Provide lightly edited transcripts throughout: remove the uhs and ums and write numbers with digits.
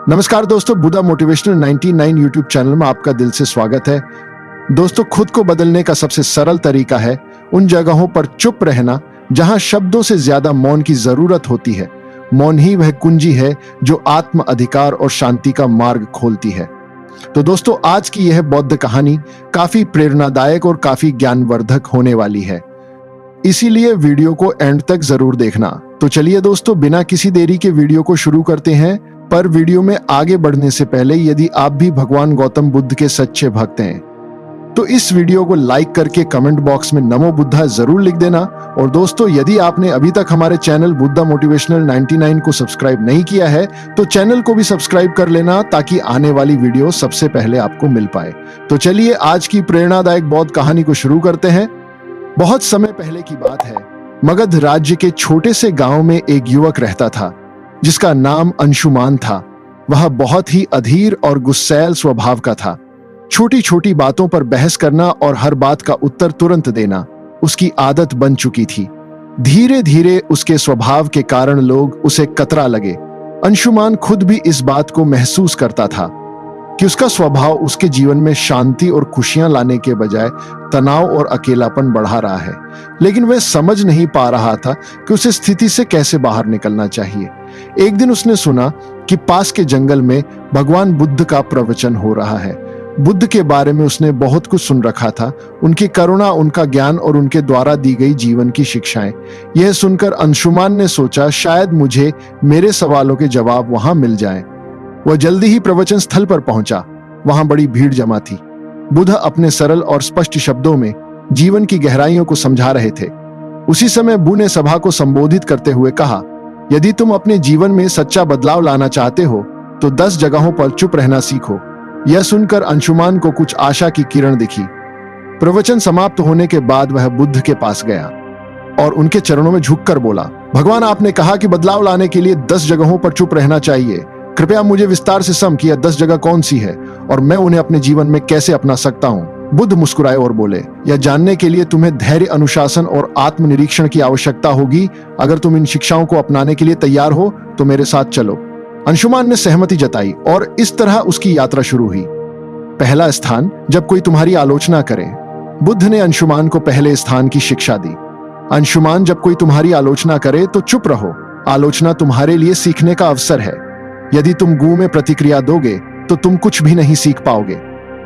नमस्कार दोस्तों, Buddha motivational 99 YouTube channel में आपका दिल से स्वागत है। दोस्तों, खुद को बदलने का सबसे सरल तरीका है उन जगहों पर चुप रहना जहां शब्दों से ज्यादा मौन की जरूरत होती है। मौन ही वह कुंजी है जो आत्म अधिकार और शांति का मार्ग खोलती है। तो दोस्तों, आज की यह बौद्ध कहानी काफी प्रेरणादायक और काफी ज्ञानवर्धक होने वाली है, इसीलिए वीडियो को एंड तक जरूर देखना। तो चलिए दोस्तों, बिना किसी देरी के वीडियो को शुरू करते हैं। पर वीडियो में आगे बढ़ने से पहले यदि आप भी भगवान गौतम बुद्ध के सच्चे भक्त हैं तो इस वीडियो को लाइक करके कमेंट बॉक्स में नमो बुद्धा जरूर लिख देना। और दोस्तों, यदि आपने अभी तक हमारे चैनल बुद्धा मोटिवेशनल 99 को सब्सक्राइब नहीं किया है तो चैनल को भी सब्सक्राइब कर लेना, ताकि आने वाली वीडियो सबसे पहले आपको मिल पाए। तो चलिए आज की प्रेरणादायक बौद्ध कहानी को शुरू करते हैं। बहुत समय पहले की बात है। मगध राज्य के छोटे से गांव में एक युवक रहता था जिसका नाम अंशुमान था। वह बहुत ही अधीर और गुस्सैल स्वभाव का था। छोटी छोटी बातों पर बहस करना और हर बात का उत्तर तुरंत देना उसकी आदत बन चुकी थी। धीरे धीरे उसके स्वभाव के कारण लोग उसे कतरा लगे। अंशुमान खुद भी इस बात को महसूस करता था कि उसका स्वभाव उसके जीवन में शांति और खुशियां लाने के बजाय तनाव और अकेलापन बढ़ा रहा है। लेकिन वह समझ नहीं पा रहा था कि उसे स्थिति से कैसे बाहर निकलना चाहिए। एक दिन उसने सुना कि पास के जंगल में भगवान बुद्ध का प्रवचन हो रहा है। बुद्ध के बारे में उसने बहुत कुछ सुन रखा था, उनकी करुणा, उनका ज्ञान और उनके द्वारा दी गई जीवन की शिक्षाएं। यह सुनकर अंशुमान ने सोचा, शायद मुझे मेरे सवालों के जवाब वहां मिल जाएं। वह जल्दी ही प्रवचन स्थल पर पहुंचा। वहां बड़ी भीड़ जमा थी। बुद्ध अपने सरल और स्पष्ट शब्दों में जीवन की गहराइयों को समझा रहे थे। उसी समय बुद्ध ने सभा को संबोधित करते हुए कहा, यदि तुम अपने जीवन में सच्चा बदलाव लाना चाहते हो तो 10 जगहों पर चुप रहना सीखो। यह सुनकर अंशुमान को कुछ आशा की किरण दिखी। प्रवचन समाप्त होने के बाद वह बुद्ध के पास गया और उनके चरणों में झुककर बोला, भगवान, आपने कहा कि बदलाव लाने के लिए 10 जगहों पर चुप रहना चाहिए। कृपया मुझे विस्तार से समझाइए, 10 जगह कौन सी है और मैं उन्हें अपने जीवन में कैसे अपना सकता हूँ। बुद्ध मुस्कुराए और बोले, यह जानने के लिए तुम्हें धैर्य, अनुशासन और आत्मनिरीक्षण की आवश्यकता होगी। अगर तुम इन शिक्षाओं को अपनाने के लिए तैयार हो तो मेरे साथ चलो। अंशुमान ने सहमति जताई और इस तरह उसकी यात्रा शुरू हुई। पहला स्थान, जब कोई तुम्हारी आलोचना करे। बुद्ध ने अंशुमान को पहले स्थान की शिक्षा दी। अंशुमान, जब कोई तुम्हारी आलोचना करे तो चुप रहो। आलोचना तुम्हारे लिए सीखने का अवसर है। यदि तुम गू में प्रतिक्रिया दोगे तो तुम कुछ भी नहीं सीख पाओगे,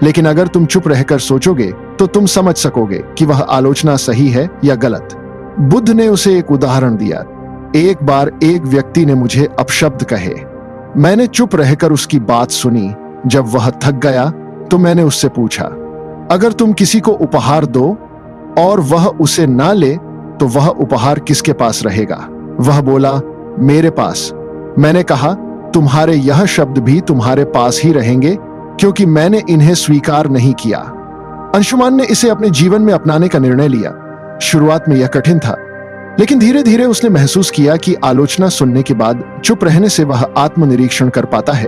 लेकिन अगर तुम चुप रहकर सोचोगे तो तुम समझ सकोगे कि वह आलोचना सही है या गलत। बुद्ध ने उसे एक उदाहरण दिया। एक बार एक व्यक्ति ने मुझे अपशब्द कहे। मैंने चुप रहकर उसकी बात सुनी। जब वह थक गया तो मैंने उससे पूछा, अगर तुम किसी को उपहार दो और वह उसे ना ले तो वह उपहार किसके पास रहेगा? वह बोला, मेरे पास। मैंने कहा, तुम्हारे यह शब्द भी तुम्हारे पास ही रहेंगे क्योंकि मैंने इन्हें स्वीकार नहीं किया। अंशुमान ने इसे अपने जीवन में अपनाने का निर्णय लिया। शुरुआत में यह कठिन था, लेकिन धीरे धीरे उसने महसूस किया कि आलोचना सुनने के बाद चुप रहने से वह आत्मनिरीक्षण कर पाता है।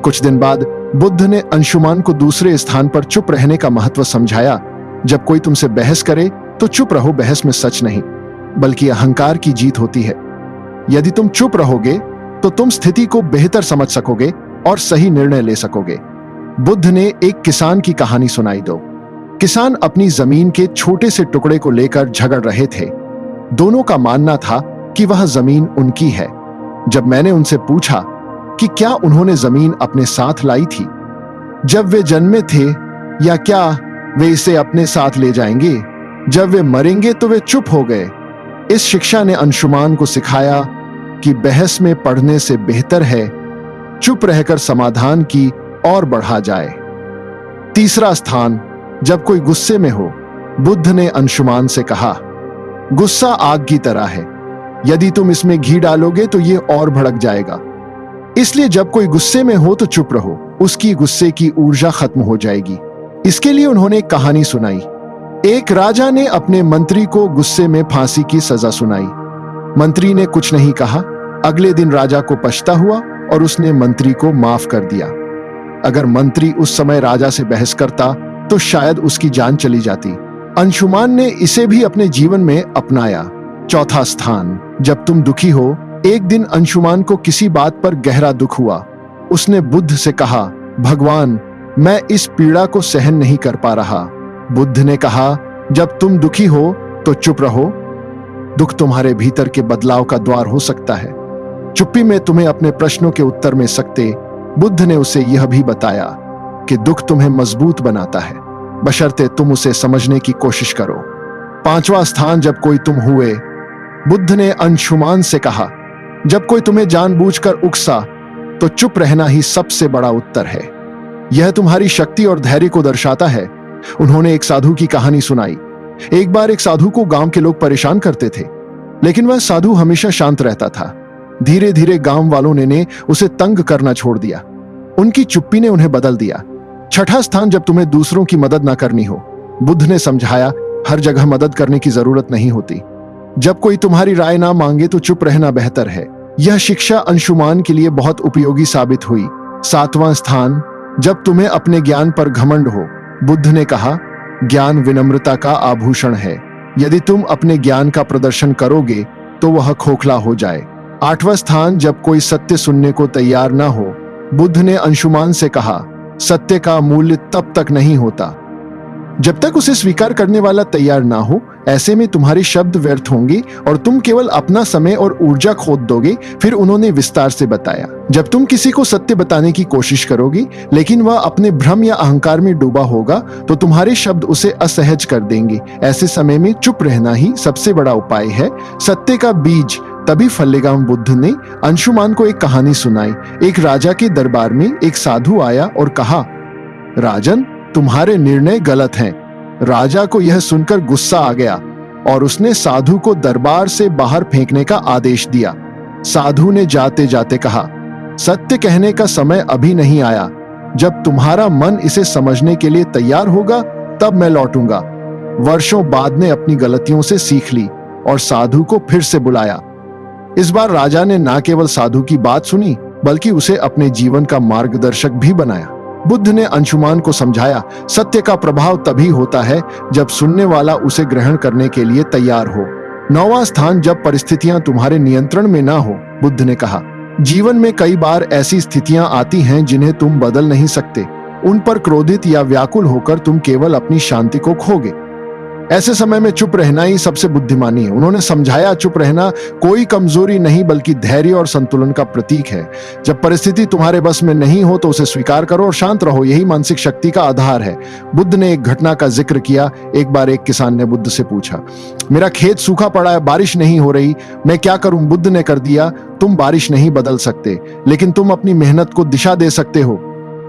कुछ दिन बाद बुद्ध ने अंशुमान को दूसरे स्थान पर चुप रहने का महत्व समझाया। जब कोई तुमसे बहस करे तो चुप रहो। बहस में सच नहीं बल्कि अहंकार की जीत होती है। यदि तुम चुप रहोगे तो तुम स्थिति को बेहतर समझ सकोगे और सही निर्णय ले सकोगे। बुद्ध ने एक किसान की कहानी सुनाई दो। किसान अपनी जमीन के छोटे से टुकड़े को लेकर झगड़ रहे थे। दोनों का मानना था कि वह जमीन उनकी है। जब मैंने उनसे पूछा कि क्या उन्होंने जमीन अपने साथ लाई थी जब वे जन्मे थे, या क्या वे इसे अपने साथ ले जाएंगे जब वे मरेंगे, तो वे चुप हो गए। इस शिक्षा ने अंशुमान को सिखाया कि बहस में पढ़ने से बेहतर है चुप रहकर समाधान की ओर बढ़ा जाए। तीसरा स्थान, जब कोई गुस्से में हो। बुद्ध ने अंशुमान से कहा, गुस्सा आग की तरह है। यदि तुम इसमें घी डालोगे तो ये और भड़क जाएगा। इसलिए जब कोई गुस्से में हो तो चुप रहो, उसकी गुस्से की ऊर्जा खत्म हो जाएगी। इसके लिए उन्होंने एक कहानी सुनाई। एक राजा ने अपने मंत्री को गुस्से में फांसी की सजा सुनाई। मंत्री ने कुछ नहीं कहा। अगले दिन राजा को पछता हुआ और उसने मंत्री को माफ कर दिया। अगर मंत्री उस समय राजा से बहस करता तो शायद उसकी जान चली जाती। अंशुमान ने इसे भी अपने जीवन में अपनाया। चौथा स्थान, जब तुम दुखी हो। एक दिन अंशुमान को किसी बात पर गहरा दुख हुआ। उसने बुद्ध से कहा, भगवान, मैं इस पीड़ा को सहन नहीं कर पा रहा। बुद्ध ने कहा, जब तुम दुखी हो तो चुप रहो। दुख तुम्हारे भीतर के बदलाव का द्वार हो सकता है। चुप्पी में तुम्हें अपने प्रश्नों के उत्तर मिल सकते। बुद्ध ने उसे यह भी बताया कि दुख तुम्हें मजबूत बनाता है, बशर्ते तुम उसे समझने की कोशिश करो। 5वां स्थान, जब कोई तुम हुए। बुद्ध ने अंशुमान से कहा, जब कोई तुम्हें जानबूझकर उकसा तो चुप रहना ही सबसे बड़ा उत्तर है। यह तुम्हारी शक्ति और धैर्य को दर्शाता है। उन्होंने एक साधु की कहानी सुनाई। एक बार एक साधु को गांव के लोग परेशान करते थे, लेकिन वह साधु हमेशा शांत रहता था। धीरे धीरे गांव वालों ने उसे तंग करना छोड़ दिया। उनकी चुप्पी ने उन्हें बदल दिया। 6ठा स्थान, जब तुम्हें दूसरों की मदद ना करनी हो। बुद्ध ने समझाया, हर जगह मदद करने की जरूरत नहीं होती। जब कोई तुम्हारी राय ना मांगे तो चुप रहना बेहतर है। यह शिक्षा अंशुमान के लिए बहुत उपयोगी साबित हुई। 7वां स्थान, जब तुम्हें अपने ज्ञान पर घमंड हो। बुद्ध ने कहा, ज्ञान विनम्रता का आभूषण है। यदि तुम अपने ज्ञान का प्रदर्शन करोगे तो वह खोखला हो जाए। 8वां स्थान, जब कोई सत्य सुनने को तैयार ना हो। बुद्ध ने अंशुमान से कहा, सत्य का मूल्य तब तक नहीं होता जब तक उसे स्वीकार करने वाला तैयार ना हो। ऐसे में तुम्हारे शब्द व्यर्थ होंगे और तुम केवल अपना समय और ऊर्जा खो दोगे। फिर उन्होंने विस्तार से बताया, जब तुम किसी को सत्य बताने की कोशिश करोगे लेकिन वह अपने भ्रम या अहंकार में डूबा होगा तो तुम्हारे शब्द उसे असहज कर देंगे। ऐसे समय में चुप रहना ही सबसे बड़ा उपाय है। सत्य का बीज तभी फलेगा। बुद्ध ने अंशुमान को एक कहानी सुनाई। एक राजा के दरबार में एक साधु आया और कहा, राजन, तुम्हारे निर्णय गलत हैं। राजा को यह सुनकर गुस्सा आ गया और उसने साधु को दरबार से बाहर फेंकने का आदेश दिया। साधु ने जाते जाते कहा, सत्य कहने का समय अभी नहीं आया। जब तुम्हारा मन इसे समझने के लिए तैयार होगा तब मैं लौटूंगा। वर्षों बाद ने अपनी गलतियों से सीख ली और साधु को फिर से बुलाया। इस बार राजा ने न केवल साधु की बात सुनी बल्कि उसे अपने जीवन का मार्गदर्शक भी बनाया। बुद्ध ने अंशुमान को समझाया, सत्य का प्रभाव तभी होता है जब सुनने वाला उसे ग्रहण करने के लिए तैयार हो। 9वां स्थान, जब परिस्थितियां तुम्हारे नियंत्रण में ना हो। बुद्ध ने कहा, जीवन में कई बार ऐसी स्थितियां आती हैं जिन्हें तुम बदल नहीं सकते। उन पर क्रोधित या व्याकुल होकर तुम केवल अपनी शांति को खोगे। ऐसे समय में चुप रहना ही सबसे बुद्धिमानी है। उन्होंने समझाया, चुप रहना कोई कमजोरी नहीं बल्कि धैर्य और संतुलन का प्रतीक है। जब परिस्थिति तुम्हारे बस में नहीं हो तो उसे स्वीकार करो और शांत रहो। यही मानसिक शक्ति का आधार है। बुद्ध ने एक घटना का जिक्र किया। एक बार एक किसान ने बुद्ध से पूछा, मेरा खेत सूखा पड़ा है, बारिश नहीं हो रही, मैं क्या करूं? बुद्ध ने कर दिया, तुम बारिश नहीं बदल सकते लेकिन तुम अपनी मेहनत को दिशा दे सकते हो।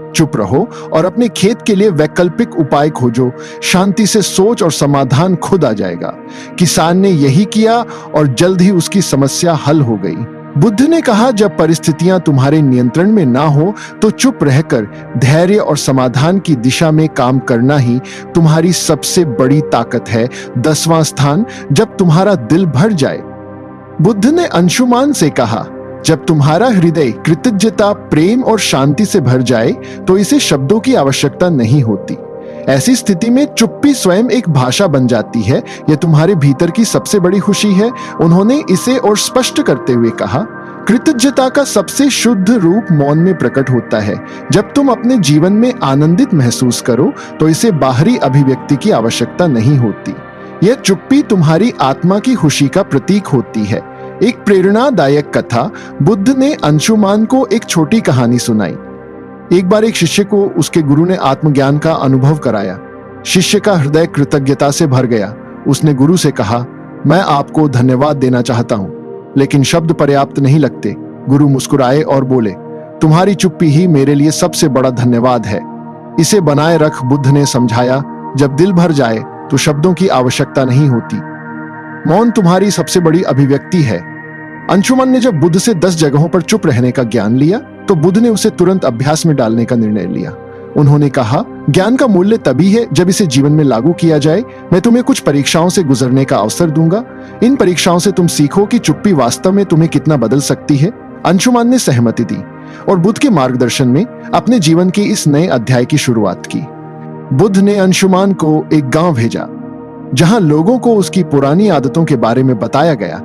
चुप रहो और अपने खेत के लिए वैकल्पिक उपाय खोजो। शांति से सोच और समाधान खुद आ जाएगा। किसान ने यही किया और जल्द ही उसकी समस्या हल हो गई। बुद्ध ने कहा, जब परिस्थितियां तुम्हारे नियंत्रण में ना हो तो चुप रहकर धैर्य और समाधान की दिशा में काम करना ही तुम्हारी सबसे बड़ी ताकत है। 10वां स्थान, जब तुम्हारा दिल भर जाए। बुद्ध ने अंशुमान से कहा, जब तुम्हारा हृदय कृतज्ञता, प्रेम और शांति से भर जाए तो इसे शब्दों की आवश्यकता नहीं होती। ऐसी स्थिति में चुप्पी स्वयं एक भाषा बन जाती है। यह तुम्हारे भीतर की सबसे बड़ी खुशी है। उन्होंने इसे और स्पष्ट करते हुए कहा, कृतज्ञता का सबसे शुद्ध रूप मौन में प्रकट होता है। जब तुम अपने जीवन में आनंदित महसूस करो तो इसे बाहरी अभिव्यक्ति की आवश्यकता नहीं होती। यह चुप्पी तुम्हारी आत्मा की खुशी का प्रतीक होती है। एक प्रेरणादायक कथा। बुद्ध ने अंशुमान को एक छोटी कहानी सुनाई। एक बार एक शिष्य को उसके गुरु ने आत्मज्ञान का अनुभव कराया। शिष्य का हृदय कृतज्ञता से भर गया। उसने गुरु से कहा, मैं आपको धन्यवाद देना चाहता हूं लेकिन शब्द पर्याप्त नहीं लगते। गुरु मुस्कुराए और बोले, तुम्हारी चुप्पी ही मेरे लिए सबसे बड़ा धन्यवाद है। इसे बनाए रख। बुद्ध ने समझाया, जब दिल भर जाए तो शब्दों की आवश्यकता नहीं होती। मौन तुम्हारी सबसे बड़ी अभिव्यक्ति है। अंशुमन ने जब बुद्ध से 10 जगहों पर चुप रहने का ज्ञान लिया तो बुद्ध ने उसे तुरंत अभ्यास में डालने का निर्णय लिया। उन्होंने कहा, ज्ञान का मूल्य तभी है जब इसे जीवन में लागू किया जाए। मैं तुम्हें कुछ परीक्षाओं से गुजरने का अवसर दूंगा। इन परीक्षाओं से तुम सीखो कि चुप्पी वास्तव में तुम्हें कितना बदल सकती है। अंशुमान ने सहमति दी और बुद्ध के मार्गदर्शन में अपने जीवन के इस नए अध्याय की शुरुआत की। बुद्ध ने अंशुमान को एक गांव भेजा जहां लोगों को उसकी पुरानी आदतों के बारे में बताया गया।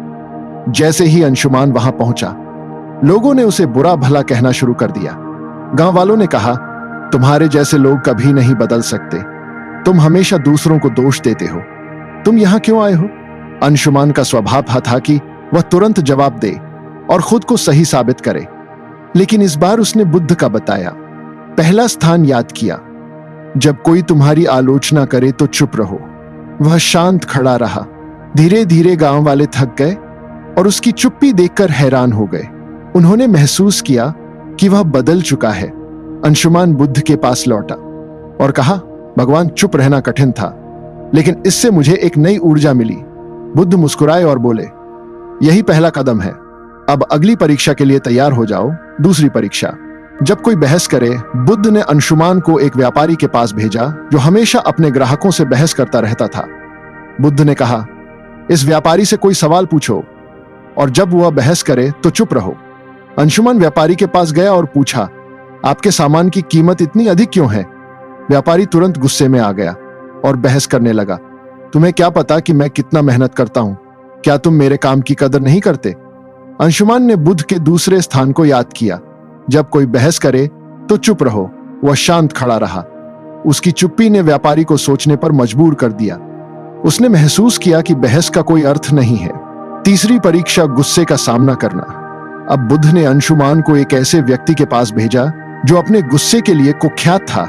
जैसे ही अंशुमान वहां पहुंचा, लोगों ने उसे बुरा भला कहना शुरू कर दिया। गांव वालों ने कहा, तुम्हारे जैसे लोग कभी नहीं बदल सकते। तुम हमेशा दूसरों को दोष देते हो। तुम यहां क्यों आए हो? अंशुमान का स्वभाव था कि वह तुरंत जवाब दे और खुद को सही साबित करे, लेकिन इस बार उसने बुद्ध का बताया। पहला स्थान याद किया, जब कोई तुम्हारी आलोचना करे तो चुप रहो। वह शांत खड़ा रहा। धीरे धीरे गांव वाले थक गए और उसकी चुप्पी देखकर हैरान हो गए। उन्होंने महसूस किया कि वह बदल चुका है। अंशुमान बुद्ध के पास लौटा और कहा, भगवान, चुप रहना कठिन था, लेकिन इससे मुझे एक नई ऊर्जा मिली। बुद्ध मुस्कुराए और बोले, यही पहला कदम है। अब अगली परीक्षा के लिए तैयार हो जाओ। दूसरी परीक्षा। जब कोई बहस करे, बुद्ध ने अंशुमान को एक व्यापारी के पास भेजा जो हमेशा अपने ग्राहकों से बहस करता रहता था। बुद्ध ने कहा, इस व्यापारी से कोई सवाल पूछो और जब वह बहस करे तो चुप रहो। अंशुमान व्यापारी के पास गया और पूछा, आपके सामान की कीमत इतनी अधिक क्यों है? व्यापारी तुरंत गुस्से में आ गया और बहस करने लगा, तुम्हें क्या पता कि मैं कितना मेहनत करता हूं? क्या तुम मेरे काम की कदर नहीं करते? अंशुमान ने बुद्ध के दूसरे स्थान को याद किया, जब कोई बहस करे तो चुप रहो। वह शांत खड़ा रहा। उसकी चुप्पी ने व्यापारी को सोचने पर मजबूर कर दिया। उसने महसूस किया कि बहस का कोई अर्थ नहीं है। तीसरी परीक्षा, गुस्से का सामना करना। अब बुद्ध ने अंशुमान को एक ऐसे व्यक्ति के पास भेजा जो अपने गुस्से के लिए कुख्यात था।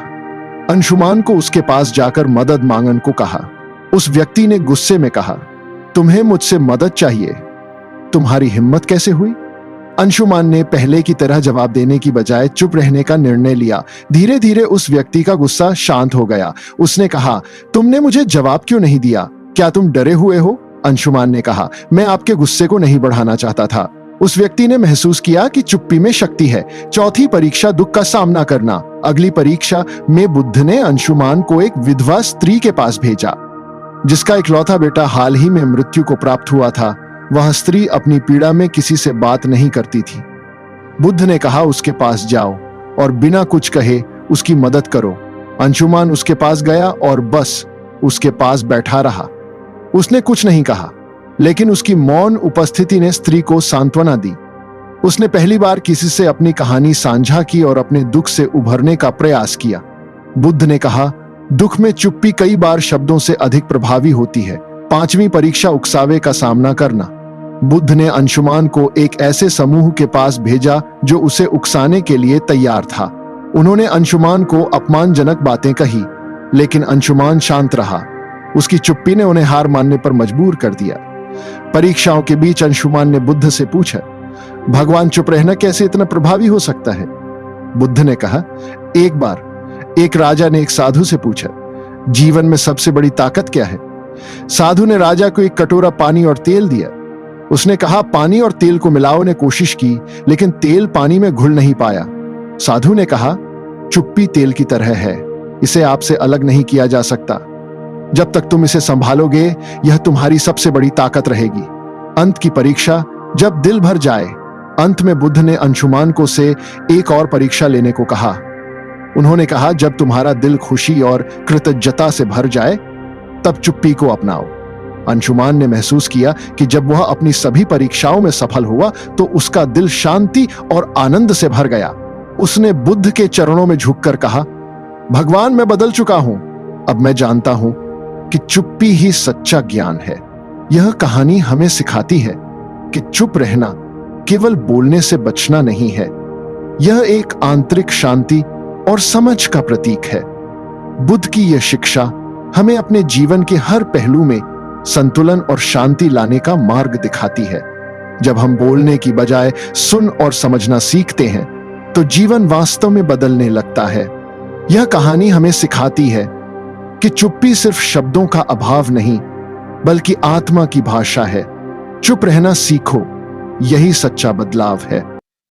अंशुमान को उसके पास जाकर मदद मांगने को कहा। उस व्यक्ति ने गुस्से में कहा, तुम्हें मुझसे मदद चाहिए? तुम्हारी हिम्मत कैसे हुई? अंशुमान ने पहले की तरह जवाब देने की बजाय चुप रहने का निर्णय लिया। धीरे धीरे उस व्यक्ति का गुस्सा शांत हो गया। उसने कहा, तुमने मुझे जवाब क्यों नहीं दिया? क्या तुम डरे हुए हो? अंशुमान ने कहा, मैं आपके गुस्से को नहीं बढ़ाना चाहता था। उस व्यक्ति ने महसूस किया कि चुप्पी में शक्ति है। चौथी परीक्षा, दुख का सामना करना। अगली परीक्षा में बुद्ध ने अंशुमान को एक विधवा स्त्री के पास भेजा जिसका इकलौता बेटा हाल ही में मृत्यु को प्राप्त हुआ था। वह स्त्री अपनी पीड़ा में किसी से बात नहीं करती थी। बुद्ध ने कहा, उसके पास जाओ और बिना कुछ कहे उसकी मदद करो। अंशुमान उसके पास गया और बस उसके पास बैठा रहा। उसने कुछ नहीं कहा, लेकिन उसकी मौन उपस्थिति ने स्त्री को सांत्वना दी। उसने पहली बार किसी से अपनी कहानी साझा की और अपने दुख से उभरने का प्रयास किया। बुद्ध ने कहा, दुख में चुप्पी कई बार शब्दों से अधिक प्रभावी होती है। पांचवी परीक्षा, उकसावे का सामना करना। बुद्ध ने अंशुमान को एक ऐसे समूह के पास भेजा जो उसे उकसाने के लिए तैयार था। उन्होंने अंशुमान को अपमानजनक बातें कही, लेकिन अंशुमान शांत रहा। उसकी चुप्पी ने उन्हें हार मानने पर मजबूर कर दिया। परीक्षाओं के बीच अंशुमान ने बुद्ध से पूछा, भगवान, चुप रहना कैसे इतना प्रभावी हो सकता है? बुद्ध ने कहा, एक बार एक राजा ने एक साधु से पूछा, जीवन में सबसे बड़ी ताकत क्या है? साधु ने राजा को एक कटोरा पानी और तेल दिया। उसने कहा, पानी और तेल को मिलाओ। ने कोशिश की, लेकिन तेल पानी में घुल नहीं पाया। साधु ने कहा, चुप्पी तेल की तरह है, इसे आपसे अलग नहीं किया जा सकता। जब तक तुम इसे संभालोगे, यह तुम्हारी सबसे बड़ी ताकत रहेगी। अंत की परीक्षा, जब दिल भर जाए। अंत में बुद्ध ने अंशुमान को से एक और परीक्षा लेने को कहा। उन्होंने कहा, जब तुम्हारा दिल खुशी और कृतज्ञता से भर जाए, तब चुप्पी को अपनाओ। अंशुमान ने महसूस किया कि जब वह अपनी सभी परीक्षाओं में सफल हुआ तो उसका दिल शांति और आनंद से भर गया। उसने बुद्ध के चरणों में झुककर कहा, भगवान, मैं बदल चुका हूं। अब मैं जानता हूं कि चुप्पी ही सच्चा ज्ञान है। यह कहानी हमें सिखाती है कि चुप रहना केवल बोलने से बचना नहीं है, यह एक आंतरिक शांति और समझ का प्रतीक है। बुद्ध की यह शिक्षा हमें अपने जीवन के हर पहलू में संतुलन और शांति लाने का मार्ग दिखाती है। जब हम बोलने की बजाय सुन और समझना सीखते हैं, तो जीवन वास्तव में बदलने लगता है। यह कहानी हमें सिखाती है कि चुप्पी सिर्फ शब्दों का अभाव नहीं, बल्कि आत्मा की भाषा है। चुप रहना सीखो, यही सच्चा बदलाव है।